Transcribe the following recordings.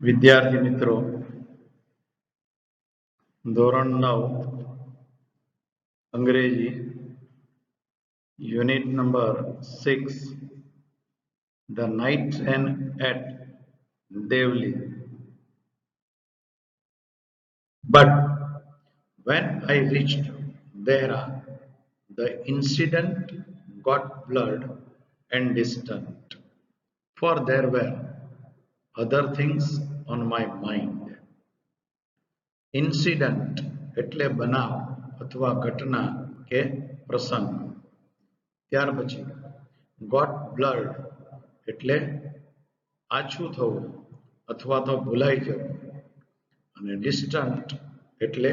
વિદ્યાર્થી મિત્રો, ધોરણ 9 અંગ્રેજી unit number 6 the night train at Deoli. But when I reached Dehra, the incident got blurred and distant, for there were other things on my mind. Incident એટલે બનાવ અથવા ઘટના કે પ્રસંગ. ત્યાર પછી ગોટ બ્લર્ડ એટલે આછું થવું અથવા તો ભૂલાઈ જવું, અને ડિસ્ટન્ટ એટલે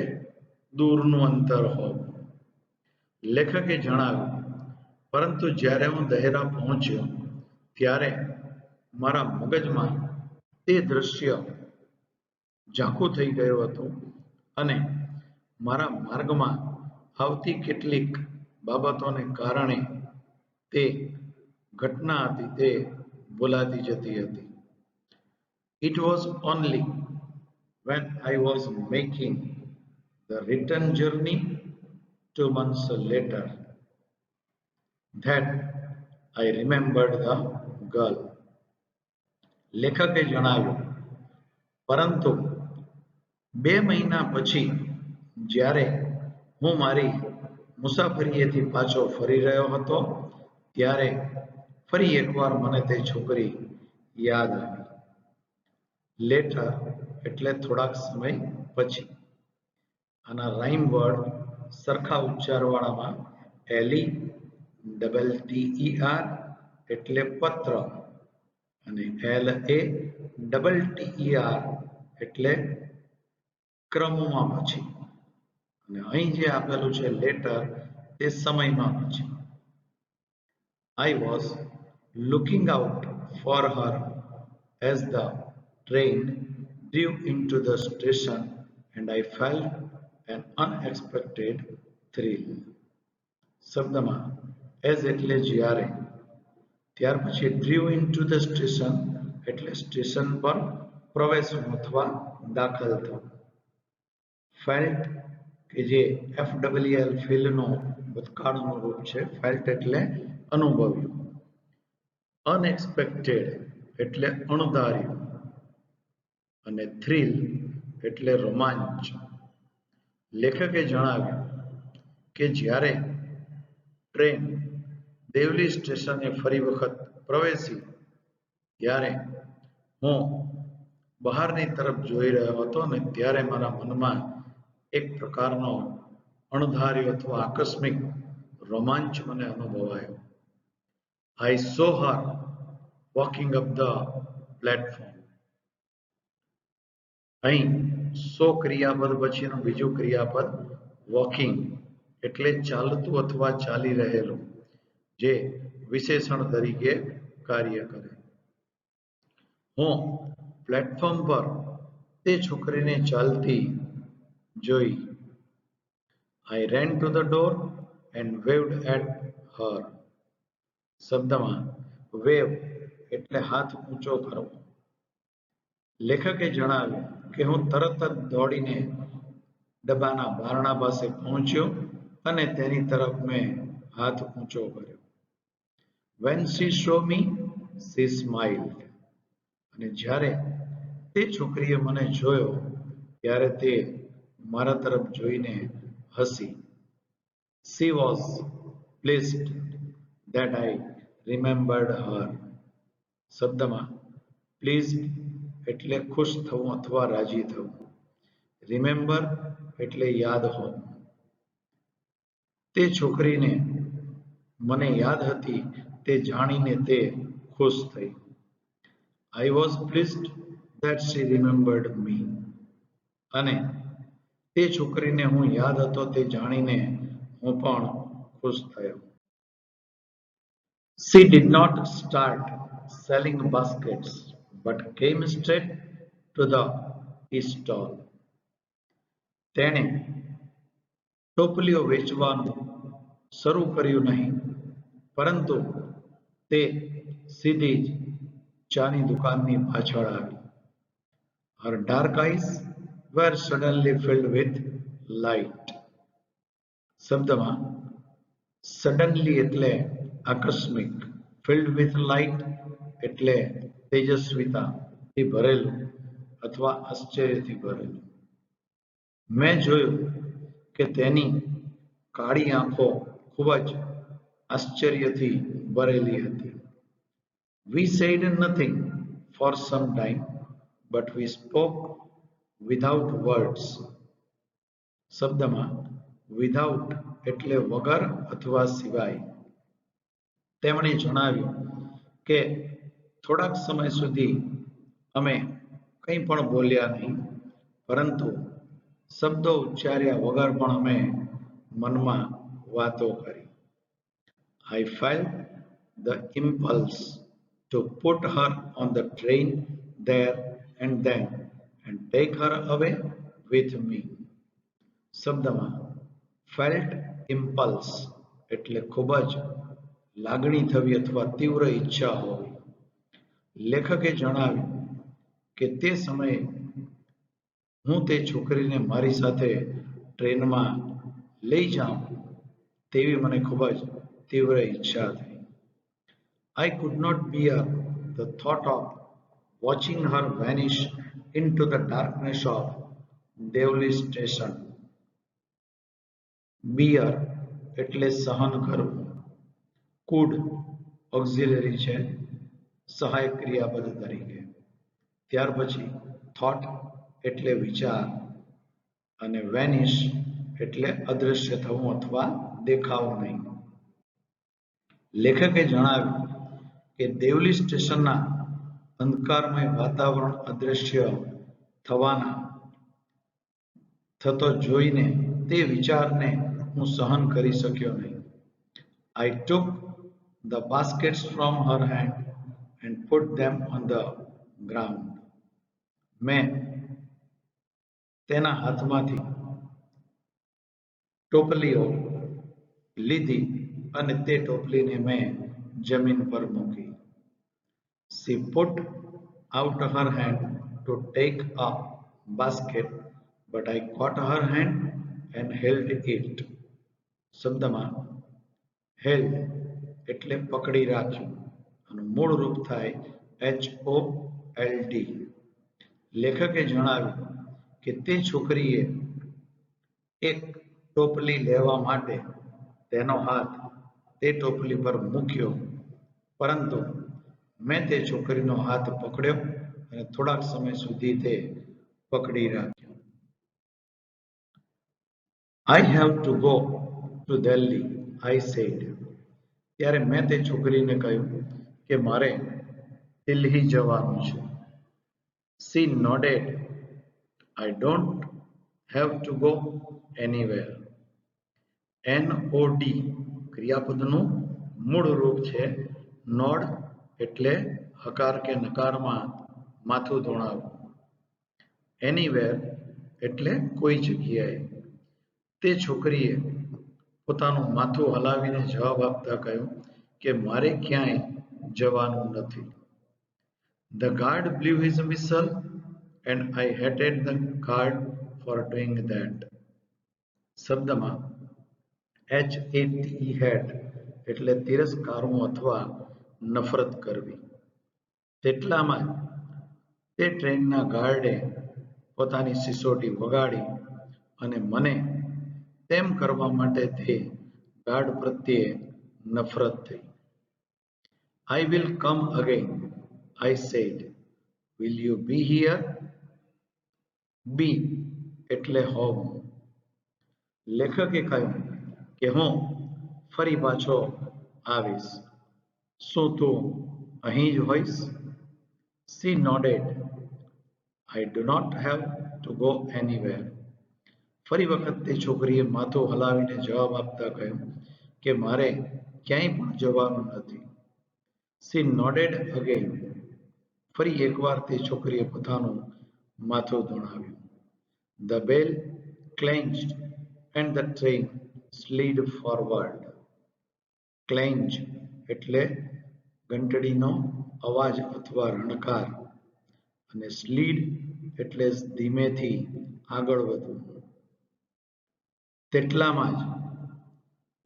દૂરનું અંતર હોવું. લેખકે જણાવ્યું, પરંતુ જ્યારે હું દહેરા પહોંચ્યો ત્યારે મારા મગજમાં તે દ્રશ્ય ઝાંખું થઈ ગયું હતું અને મારા માર્ગમાં આવતી કેટલીક બાબતોને કારણે તે ઘટના હતી તે ભૂલાતી જતી હતી. It was only when I was making the return journey 2 months later that I remembered the girl. લેખકે જણાવ્યું, પરંતુ 2 મહિના પછી જ્યારે હું મારી મુસાફરીએથી પાછો ફરી રહ્યો હતો ત્યારે ફરી એકવાર મને તે છોકરી યાદ આવી. લેટર એટલે થોડાક સમય પછી. આના રાઇમ વર્ડ સરખા ઉચ્ચારવાળામાં LETTER એટલે પત્ર અને LATTER એટલે ક્રમમાં પછી, અને અહીં જે આપેલું છે લેટર તે સમયમાં પછી. I was looking out for her as the train drew into the station and I felt an unexpected thrill. શબ્દમાં as એટલે જ્યારે, ત્યાર પછી drew into the station એટલે સ્ટેશન પર પ્રવેશવું અથવા દાખલ થવું. ફેલ્ટ કે જે FWL ફીલનો ભૂતકાળનું રૂપ છે. ફેલ્ટ એટલે અનુભવ્યું. અનએક્સપેક્ટેડ એટલે અણધાર્યું, અને થ્રિલ એટલે રોમાંચ. લેખકે જણાવ્યું કે જ્યારે ટ્રેન દેવલી સ્ટેશને ફરી વખત પ્રવેશી ત્યારે હું બહારની તરફ જોઈ રહ્યો હતો અને ત્યારે મારા મનમાં એક પ્રકારનો અણધાર્યો અથવા આકસ્મિક રોમાંચ મને અનુભવાયો. I saw her walking up the platform. અહીં સો ક્રિયાપદ પછીનું બીજું ક્રિયાપદ વોકિંગ એટલે ચાલતું અથવા ચાલી રહેલું, જે વિશેષણ તરીકે કાર્ય કરે. હું પ્લેટફોર્મ પર તે છોકરીને ચાલતી જોઈ. I ran to the door and waved at her. શબ્દમાં વેવ એટલે હાથ ઊંચો કરવો. લેખકે જણાવ્યું કે હું તરત જ દોડીને ડબ્બાના બારણા પાસે પહોંચ્યો અને તેની તરફ મેં હાથ ઊંચો કર્યો. When she saw me, she smiled. અને જ્યારે તે છોકરીએ મને જોયો ત્યારે તે મારા તરફ જોઈને હસી. She was pleased that I remembered her. શબ્દમાં pleased એટલે ખુશ થવું અથવા રાજી થવું. રિમેમ્બર એટલે યાદ હોવું. તે છોકરીને મને યાદ હતી તે જાણીને તે ખુશ થઈ. I was pleased that she remembered me. અને તે છોકરીને હું યાદ હતો તે જાણીને હું પણ ખુશ થયો. She did not start selling baskets but came straight to the tea stall. તેણે ટોપલીઓ વેચવાનું શરૂ કર્યું નહીં, પરંતુ તે સીધી જ ચાની દુકાનની પાછળ આવી. Her dark eyes were suddenly filled with light. શબ્દમાં સડનલી એટલે આકસ્મિક, ફિલ્ડ વિથ લાઇટ એટલે તેજસ્વીતાથી ભરેલું અથવા આશ્ચર્યથી ભરેલું. મેં જોયું કે તેની કાળી આંખો ખૂબ જ આશ્ચર્યથી ભરેલી હતી. We said nothing for some time, but we spoke without words. શબ્દમાં વિધાઉટ એટલે વગર અથવા સિવાય. તેમણે જણાવ્યું કે થોડાક સમય સુધી અમે કંઈ પણ બોલ્યા નહીં, પરંતુ શબ્દો ઉચ્ચાર્યા વગર પણ અમે મનમાં વાતો કરી. I felt the impulse to put her on the train there and then and take her away with me. શબ્દમાં ફેલ્ટ ઇમ્પલ્સ એટલે ખૂબ જ લાગણી થવી અથવા તીવ્ર ઈચ્છા હોવી. લેખકે જણાવ્યું કે તે સમયે હું તે છોકરીને મારી સાથે ટ્રેનમાં લઈ જાઉં તેવી મને ખૂબ જ તીવ્ર ઈચ્છા થઈ. I could not bear the thought of watching her vanish into the darkness of Devli station. Bear એટલે સહન કરવું. Could ઓક્ઝિલરી છે સહાયક ક્રિયાપદ તરીકે. ત્યાર પછી થોટ એટલે વિચાર અને વેનિશ એટલે અદૃશ્ય થવું અથવા દેખાવું નહીં. લેખકે જણાવ્યું કે દેવલી સ્ટેશનના અંધકારમય વાતાવરણ અદૃશ્ય થતો જોઈને તે વિચારને હું સહન કરી શક્યો નહીં. I took the baskets from her hand and put them on the ground. મેં તેના હાથમાંથી ટોપલીઓ લીધી અને તે ટોપલીને મેં જમીન પર મૂકી. She put out her hand to take a basket, but I caught her hand and held it. શબ્દમાં હેલ્ડ એટલે પકડી રાખ્યું અને મૂળ રૂપ થાય HOLD. લેખકે જણાવ્યું કે તે છોકરીએ એક ટોપલી લેવા માટે તેનો હાથ તે ટોપલી પર મૂક્યો, પરંતુ મેં તે છોકરીનો હાથ પકડ્યો અને થોડાક સમય સુધી તે પકડી રાખ્યો. I have to go to Delhi, I said. ત્યારે મેં તે છોકરીને કહ્યું કે મારે દિલ્હી જવાનું છે. She nodded. I don't have to go anywhere. NOD ક્રિયાપદનું મૂળ રૂપ છે નોડ એટલે હકાર કે નકારમાં માથું ધોણાવવું. એનીવેર એટલે કોઈ જગ્યાએ. તે છોકરીએ પોતાનું માથું હલાવીને જવાબ આપતા કહ્યું કે મારે ક્યાંય જવાનું નથી. The guard blew his whistle and I hated the guard for doing that. શબ્દમાં HAT એટલે તિરસ્કારવું અથવા નફરત કરવી. તેટલામાં તે ટ્રેનના ગાર્ડે પોતાની સિસોટી વગાડી અને મને તેમ કરવા માટે તે ગાર્ડ પ્રત્યે નફરત થઈ. I will come again, I said. Will you be here? Be એટલે હોવું. લેખકે કહ્યું કે હું ફરી પાછો આવીશ. શું તું અહીં જ હોઈશ? She nodded. I do not have to go anywhere. ફરી વખત તે છોકરીએ માથું હલાવીને જવાબ આપતા કહ્યું કે મારે ક્યાંય પણ જવાનું નથી. She nodded again. ફરી એકવાર તે છોકરીએ પોતાનું માથું ધોણાવ્યું. The bell clenched and the train slid forward. અને સ્લીડ એટલે ધીમેથી આગળ વધવું. તેટલામાં જ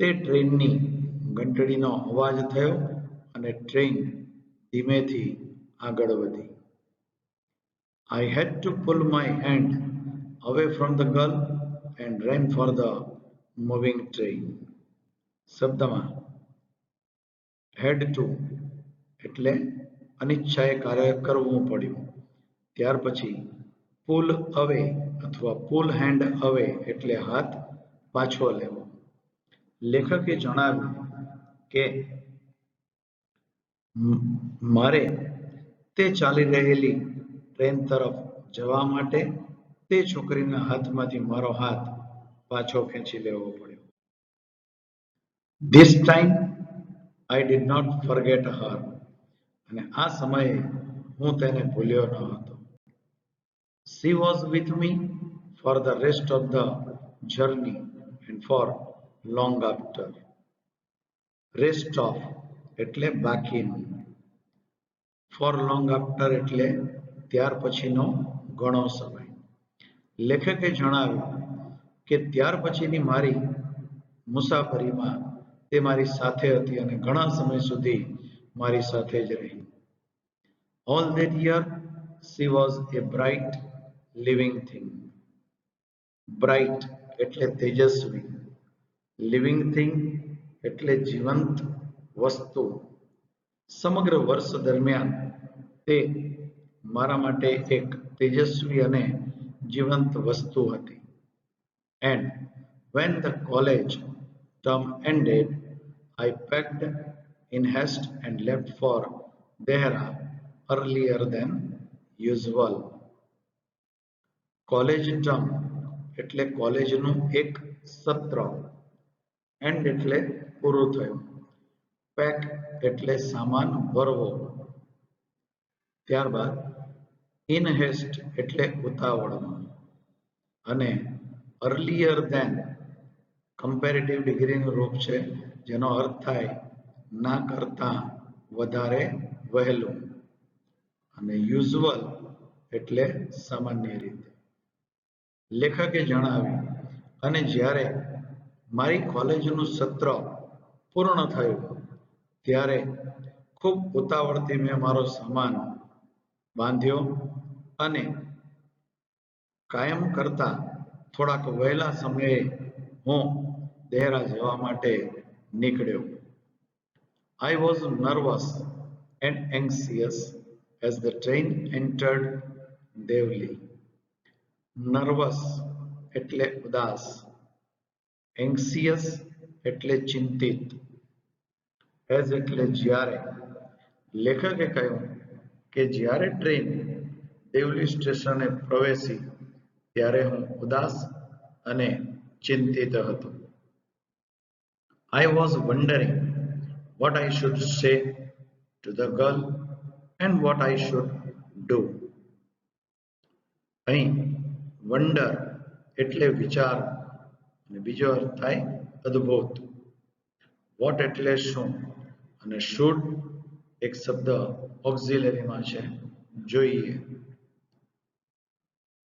તે ટ્રેનની ઘંટડીનો અવાજ થયો અને ટ્રેન ધીમેથી આગળ વધી. I had to pull my hand away from the girl and ran for the moving train. શબ્દમાં had to એટલે અનિચ્છાએ કાર્ય કરવું પડ્યું. ત્યાર પછી પુલ અવે અથવા પુલ હેન્ડ અવે એટલે હાથ પાછો લેવો. લેખકે જણાવ્યું કે મારે તે ચાલી રહેલી ટ્રેન તરફ જવા માટે તે છોકરીના હાથમાંથી મારો હાથ પાછો ખેંચી લેવો પડ્યો. This time I did not forget her. અને આ સમયે હું તેને ભૂલ્યો ન હતો. She was with me for the rest of the journey and for long after. Rest of એટલે બાકીનું. For long after એટલે ત્યાર પછીનો ઘણો સમય. લેખકે જણાવ્યું કે ત્યાર પછીની મારી મુસાફરીમાં તે મારી સાથે હતી અને ઘણા સમય સુધી મારી સાથે જ રહી. All that year she was a bright living thing. Bright એટલે તેજસ્વી. Living thing એટલે જીવંત વસ્તુ. સમગ્ર વર્ષ દરમિયાન તે મારા માટે એક તેજસ્વી અને જીવંત વસ્તુ હતી. And when the college term ended, I packed in haste and left for Dehra earlier than usual. College term એટલે કોલેજનું એક સત્ર. એન્ડ એટલે પૂરું થયું. પેક એટલે સામાન ભરવો. ત્યારબાદ ઇન હેસ્ટ એટલે ઉતાવળમાં. અને અર્લિયર ધેન કમ્પેરેટિવ ડિગ્રીનું રૂપ છે જેનો અર્થ થાય ના કરતાં વધારે વહેલું. અને યુઝ્યુઅલ એટલે સામાન્ય રીતે. લેખકે જણાવ્યું અને જ્યારે મારી કોલેજનું સત્ર પૂર્ણ થયું ત્યારે ખૂબ ઉતાવળથી મેં મારો સામાન બાંધ્યો અને કાયમ કરતાં થોડાક વહેલા સમયે હું દેહરા જવા માટે નીકળ્યો. I was nervous and anxious as the train entered Devli. Nervous એટલે ઉદાસ. એન્ક્સિયસ એટલે ચિંતિત. એઝ એટલે જ્યારે. લેખકે કહ્યું કે જ્યારે ટ્રેન દેવલી સ્ટેશને પ્રવેશી ત્યારે હું ઉદાસ અને ચિંતિત હતો. I was wondering what I should say to the girl and what I should do. અહીં વંડર એટલે વિચાર અને બીજો અર્થ થાય અદ્ભુત. વોટ એટલે શું અને શુડ એક શબ્દ ઓક્ઝિલરીમાં છે જોઈએ.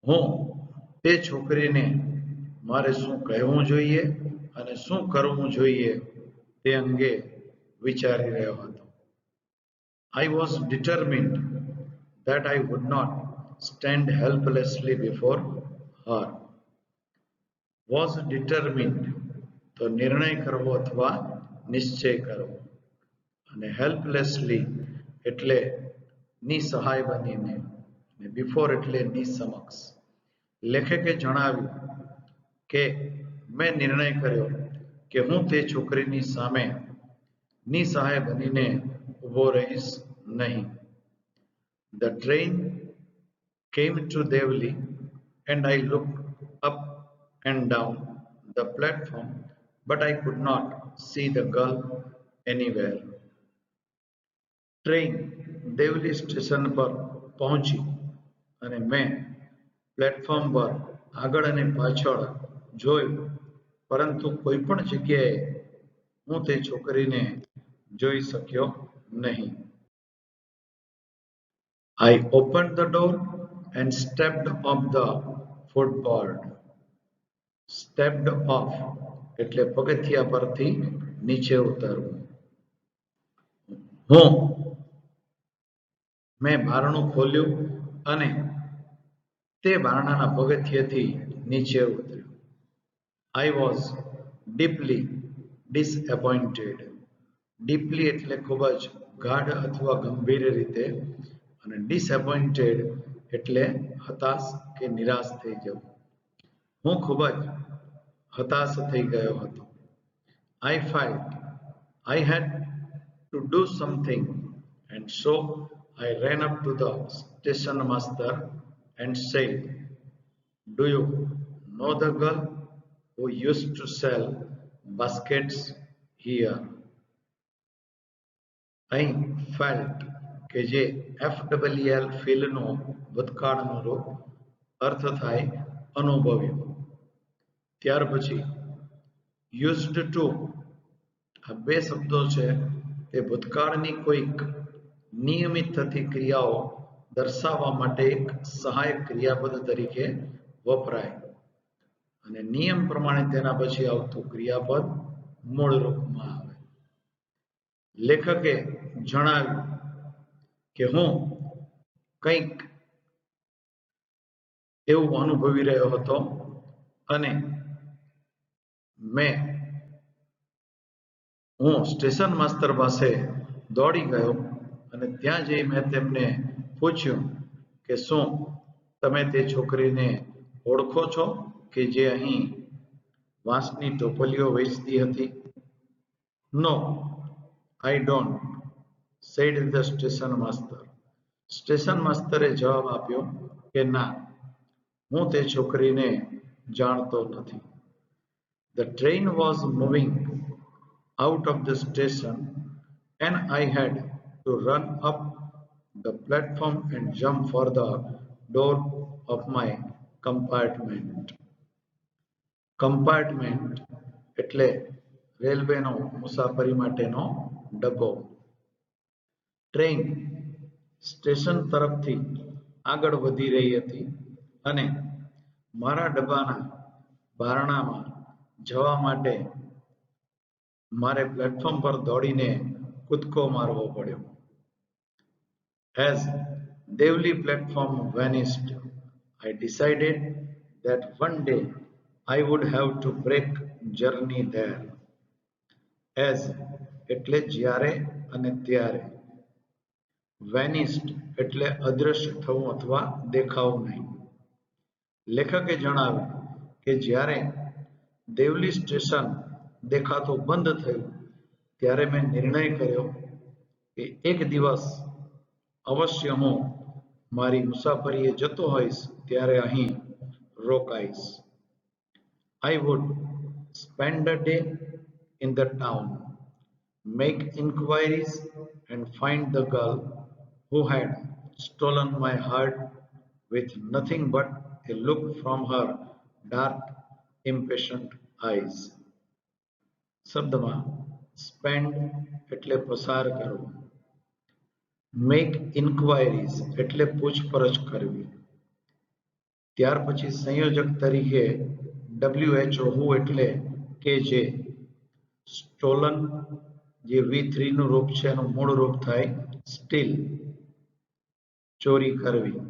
હું તે છોકરીને મારે શું કહેવું જોઈએ અને શું કરવું જોઈએ તે અંગે વિચારી રહ્યો હતો. I was determined that I would not stand helplessly before her. Was determined તો નિર્ણય કરવો અથવા નિશ્ચય કરવો. અને helplessly એટલે નિસહાય બનીને. અને before એટલે નિસમક્ષ. લેખકે જણાવ્યું કે મેં નિર્ણય કર્યો કે હું તે છોકરીની સામે નિસહાય બનીને ઊભો રહીશ નહીં. The train came to Devli and I looked up and down the platform but I could not see the girl anywhere. Train Deoli station પર પહોંચી અને મેં પ્લેટફોર્મ પર આગળ અને પાછળ જોયું પરંતુ કોઈ પણ જગ્યાએ હું તે છોકરીને જોઈ શક્યો નહીં. I opened the door and stepped off the footboard. Stepped off એટલે પગથિયા પરથી નીચે ઉતરવું. મેં બારણું ખોલ્યું અને તે બારણાના પગથિયેથી નીચે ઉતર્યો. I was deeply disappointed. Deeply એટલે ખૂબ જ ગાઢ અથવા ગંભીર રીતે, અને disappointed એટલે હતાશ કે નિરાશ થઈ જવું. હું ખૂબ જ હતાશ થઈ ગયો હતો. I felt I had to do something, and so I ran up to the station master and said, "Do you know the girl who used to sell baskets here?" અહીં felt કે જે FWL ફીલનો ભૂતકાળનો રૂપ અર્થ થાય અનુભવ્યું. ત્યાર પછી used to, આ બે શબ્દો છે તે ભૂતકાળની કોઈક નિયમિત થતી ક્રિયાઓ દર્શાવવા માટે એક સહાયક ક્રિયાપદ તરીકે વપરાય, અને નિયમ પ્રમાણે તેના પછી આવતું ક્રિયાપદ મૂળ રૂપમાં આવે. લેખકે જણાવ્યું કે હું કંઈક એવું અનુભવી રહ્યો હતો અને હું સ્ટેશન માસ્ટર પાસે દોડી ગયો અને ત્યાં જઈ મેં તેમને પૂછ્યું કે શું તમે તે છોકરીને ઓળખો છો કે જે અહીં વાંસની ટોપલીઓ વેચતી હતી? No, I don't, said the station master. Station માસ્તરે જવાબ આપ્યો કે ના, હું તે છોકરીને જાણતો નથી. The train was moving out of the station and I had to run up the platform and jump for the door of my compartment. Compartment એટલે રેલવેનો મુસાફરી માટેનો ડબ્બો. ટ્રેન સ્ટેશન તરફથી આગળ વધી રહી હતી અને મારા ડબ્બાના બારણામાં જવા માટે મારે પ્લેટફોર્મ પર દોડીને કૂદકો મારવો પડ્યો. As Devli platform vanished, I decided that one day I would have to break journey there. As એટલે જ્યારે અને ત્યારે. Vanished એટલે અદૃશ્ય થવું અથવા દેખાવું નહીં. લેખકે જણાવ્યું કે જ્યારે દેવલી સ્ટેશન દેખાતું બંધ થયું ત્યારે મેં નિર્ણય કર્યો કે એક દિવસ અવશ્ય હું મારી મુસાફરીએ જતો હોઈશ ત્યારે અહીં રોકાઈશ. I would spend a day in the town, make inquiries and find the girl who had stolen my heart with nothing but a look from her dark, impatient eyes. શબ્દમાં spend એટલે પસાર કરવું, make inquiries એટલે પૂછપરછ કરવી, ત્યાર પછી સંયોજક તરીકે WHO who એટલે કે જે, stolen જે V3 નું રૂપ છે એનું મૂળ રૂપ થાય steal, ચોરી કરવી.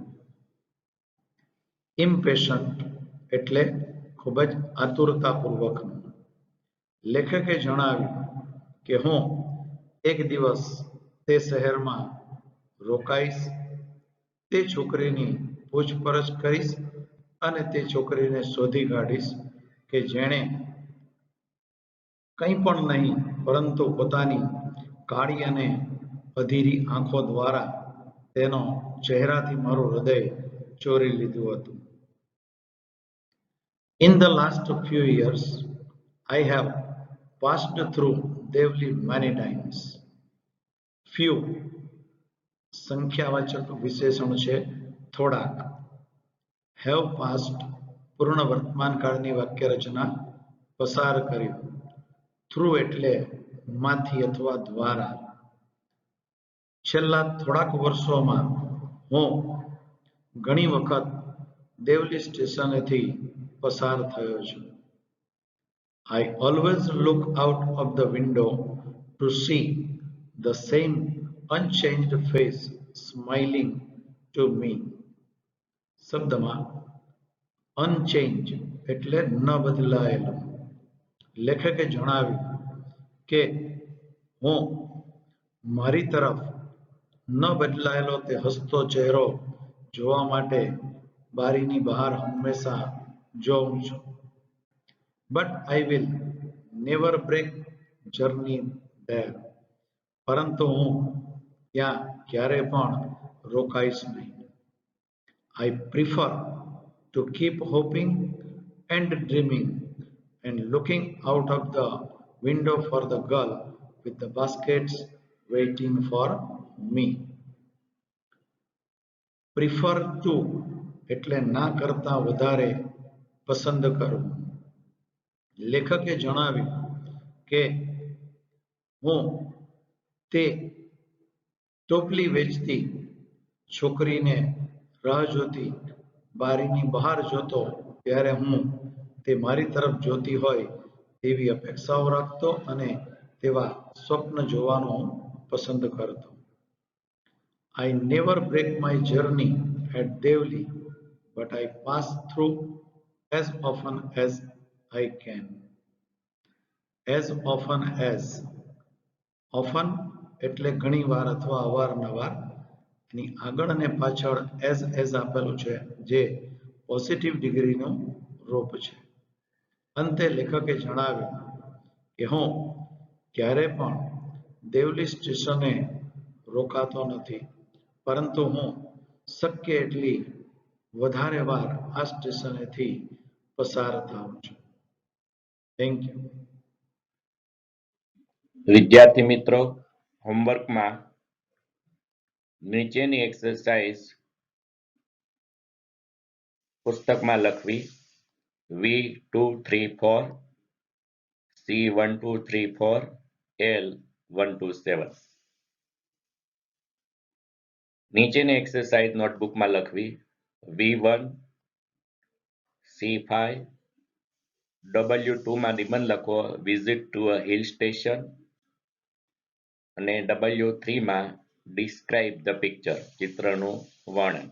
Impatient એટલે ખૂબ જ આતુરતાપૂર્વકનું. લેખકે જણાવ્યું કે હું એક દિવસ તે શહેરમાં રોકાઈશ, તે છોકરીની પૂછપરછ કરીશ અને તે છોકરીને શોધી કાઢીશ કે જેણે કંઈ પણ નહીં પરંતુ પોતાની કાળી અને અધીરી આંખો દ્વારા તેનો ચહેરાથી મારું હૃદય ચોરી લીધું હતું. In the last few years, I have passed through Devli many times. Few સંખ્યાવાચક વિશેષણ છે થોડાક. Have passed પૂર્ણ વર્તમાન કાળની વાક્ય રચના પસાર કર્યું. Through એટલે માંથી અથવા દ્વારા. છેલ્લા થોડાક વર્ષોમાં હું ઘણી વખત દેવલી સ્ટેશનેથી પસાર થયો છું. I always look out of the window to see the same unchanged face smiling to me. શબ્દમાં અનચેન્જ એટલે ન બદલાયેલું. લેખકે જણાવ્યું કે હું મારી તરફ ન બદલાયેલો તે હસતો ચહેરો જોવા માટે બારીની બહાર હંમેશા જોઉં છું. But I will never break journey there. પરંતુ હું ત્યાં ક્યારે પણ રોકાઈશ નહીં. I prefer to keep hoping and dreaming and looking out of the window for the girl with the baskets waiting for me. Prefer to એટલે ના કરતા વધારે પસંદ કરવું. લેખકે જણાવ્યું કે હું તે ટોપલી વેચતી છોકરીને રાહ જોતી બારીની બહાર જોતો ત્યારે હું તે મારી તરફ જોતી હોય તેવી અપેક્ષાઓ રાખતો અને તેવા સ્વપ્ન જોવાનું હું પસંદ કરતો. I never break my journey at Devli, but I pass through as often as I can. As often as. Often એટલે ઘણી વાર અથવા અવારનવાર. એની આગળ અને પાછળ એઝ આપેલું છે જે પોઝિટિવ ડિગ્રીનું રૂપ છે. અંતે લેખકે જણાવ્યું કે હું ક્યારે પણ દેવલી સ્ટેશને રોકાતો નથી, પરંતુ હું શક્ય એટલી વધારે વાર આ સ્ટેશનેથી પસાર થાઉં છું. Thank you. વિદ્યાર્થી મિત્રો, હોમવર્કમાં નીચેની એક્સરસાઇઝ પુસ્તકમાં લખવી. V234, C1234, L127. નીચેની એક્સરસાઇઝ નોટબુકમાં લખવી. V1, C5, W2 માં નિબંધ લખો, visit to a hill station, અને W3 માં ડિસ્ક્રાઇબ ધ પિક્ચર, ચિત્રનું વર્ણન.